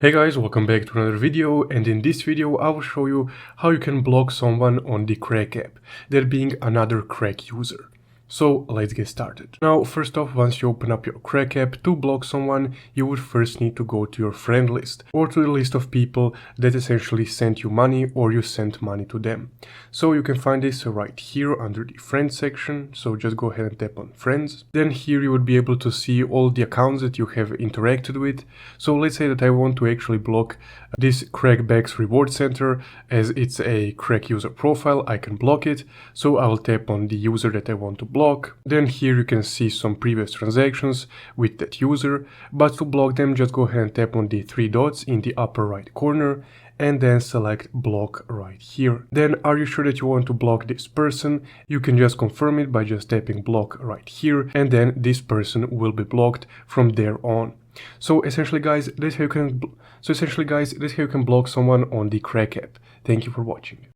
Hey guys, welcome back to another video, and in this video I will show you how you can block someone on the Krak app, that being another Krak user. So let's get started. Now first off, once you open up your Krak app, to block someone you would first need to go to your friend list or to the list of people that essentially sent you money or you sent money to them. So you can find this right here under the friends section, so just go ahead and tap on friends. Then here you would be able to see all the accounts that you have interacted with. So let's say that I want to actually block this Krak reward center as it's a Krak user profile. I can block it, so I will tap on the user that I want to block. Then here you can see some previous transactions with that user, but to block them just go ahead and tap on the three dots in the upper right corner and then select block right here. Then are you sure that you want to block this person? You can just confirm it by just tapping block right here, and then this person will be blocked from there on. So essentially guys, that's how you can block someone on the Krak app. Thank you for watching.